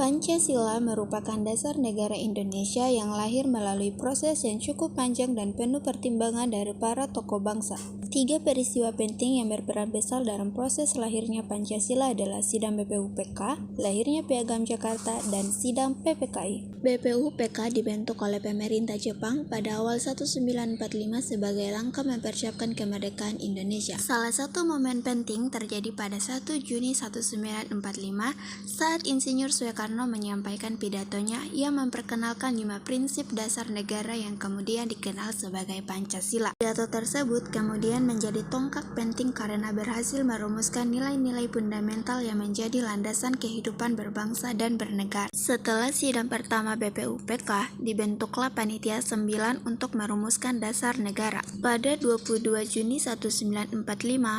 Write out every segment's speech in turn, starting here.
Pancasila merupakan dasar negara Indonesia yang lahir melalui proses yang cukup panjang dan penuh pertimbangan dari para tokoh bangsa. 3 peristiwa penting yang berperan besar dalam proses lahirnya Pancasila adalah Sidang BPUPK, lahirnya Piagam Jakarta, dan Sidang PPKI. BPUPK dibentuk oleh pemerintah Jepang pada awal 1945 sebagai langkah mempersiapkan kemerdekaan Indonesia. Salah satu momen penting terjadi pada 1 Juni 1945 saat Insinyur Soekarno menyampaikan pidatonya yang memperkenalkan 5 prinsip dasar negara yang kemudian dikenal sebagai Pancasila. Pidato tersebut kemudian menjadi tonggak penting karena berhasil merumuskan nilai-nilai fundamental yang menjadi landasan kehidupan berbangsa dan bernegara. Setelah sidang pertama BPUPK, dibentuklah Panitia 9 untuk merumuskan dasar negara. Pada 22 Juni 1945,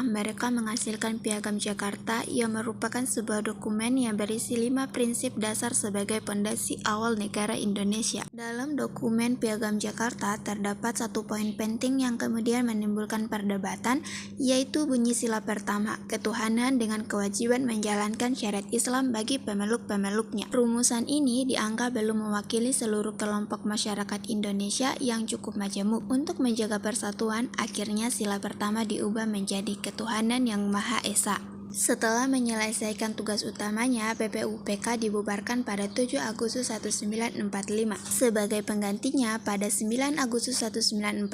mereka menghasilkan Piagam Jakarta yang merupakan sebuah dokumen yang berisi 5 prinsip dasar sebagai pondasi awal negara Indonesia. Dalam dokumen Piagam Jakarta terdapat satu poin penting yang kemudian menimbulkan perdebatan, yaitu bunyi sila pertama, ketuhanan dengan kewajiban menjalankan syariat Islam bagi pemeluk-pemeluknya. Rumusan ini dianggap belum mewakili seluruh kelompok masyarakat Indonesia yang cukup majemuk. Untuk menjaga persatuan, akhirnya sila pertama diubah menjadi ketuhanan yang Maha Esa. Setelah menyelesaikan tugas utamanya, BPUPK dibubarkan pada 7 Agustus 1945. Sebagai penggantinya, pada 9 Agustus 1945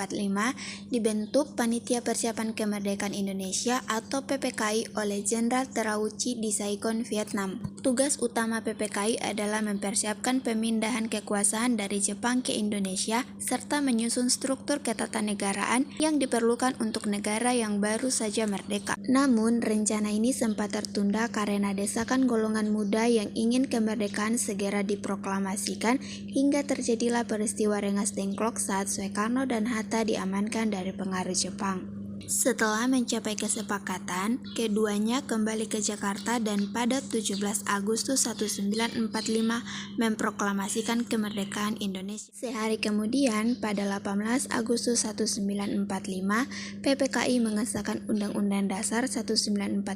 dibentuk Panitia Persiapan Kemerdekaan Indonesia atau PPKI oleh Jenderal Terauchi di Saigon, Vietnam. Tugas utama PPKI adalah mempersiapkan pemindahan kekuasaan dari Jepang ke Indonesia serta menyusun struktur ketatanegaraan yang diperlukan untuk negara yang baru saja merdeka. Namun, rencana ini sempat tertunda karena desakan golongan muda yang ingin kemerdekaan segera diproklamasikan hingga terjadilah peristiwa Rengas Dengklok saat Soekarno dan Hatta diamankan dari pengaruh Jepang. Setelah mencapai kesepakatan, keduanya kembali ke Jakarta dan pada 17 Agustus 1945 memproklamasikan kemerdekaan Indonesia. Sehari kemudian, pada 18 Agustus 1945, PPKI mengesahkan Undang-Undang Dasar 1945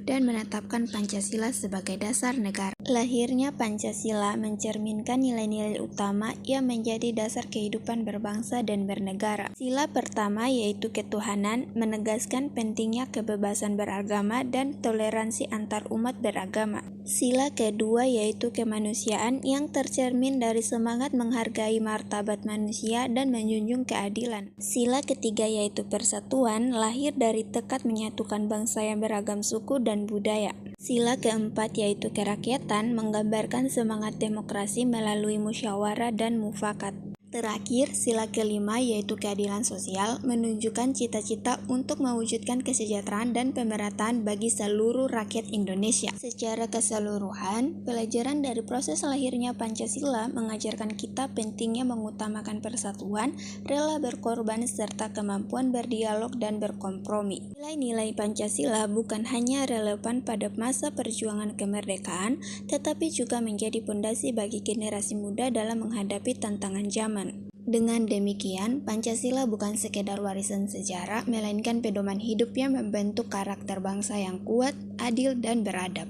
dan menetapkan Pancasila sebagai dasar negara. Lahirnya Pancasila mencerminkan nilai-nilai utama yang menjadi dasar kehidupan berbangsa dan bernegara. Sila pertama yaitu ketuhanan menegaskan pentingnya kebebasan beragama dan toleransi antar umat beragama. Sila kedua yaitu kemanusiaan yang tercermin dari semangat menghargai martabat manusia dan menjunjung keadilan. Sila ketiga yaitu persatuan, lahir dari tekad menyatukan bangsa yang beragam suku dan budaya. Sila keempat yaitu kerakyatan, menggambarkan semangat demokrasi melalui musyawarah dan mufakat. Terakhir, sila kelima yaitu keadilan sosial, menunjukkan cita-cita untuk mewujudkan kesejahteraan dan pemerataan bagi seluruh rakyat Indonesia. Secara keseluruhan, pelajaran dari proses lahirnya Pancasila mengajarkan kita pentingnya mengutamakan persatuan, rela berkorban, serta kemampuan berdialog dan berkompromi. Nilai-nilai Pancasila bukan hanya relevan pada masa perjuangan kemerdekaan, tetapi juga menjadi pondasi bagi generasi muda dalam menghadapi tantangan zaman. Dengan demikian, Pancasila bukan sekedar warisan sejarah, melainkan pedoman hidup yang membentuk karakter bangsa yang kuat, adil, dan beradab.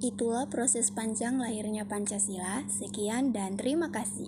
Itulah proses panjang lahirnya Pancasila. Sekian dan terima kasih.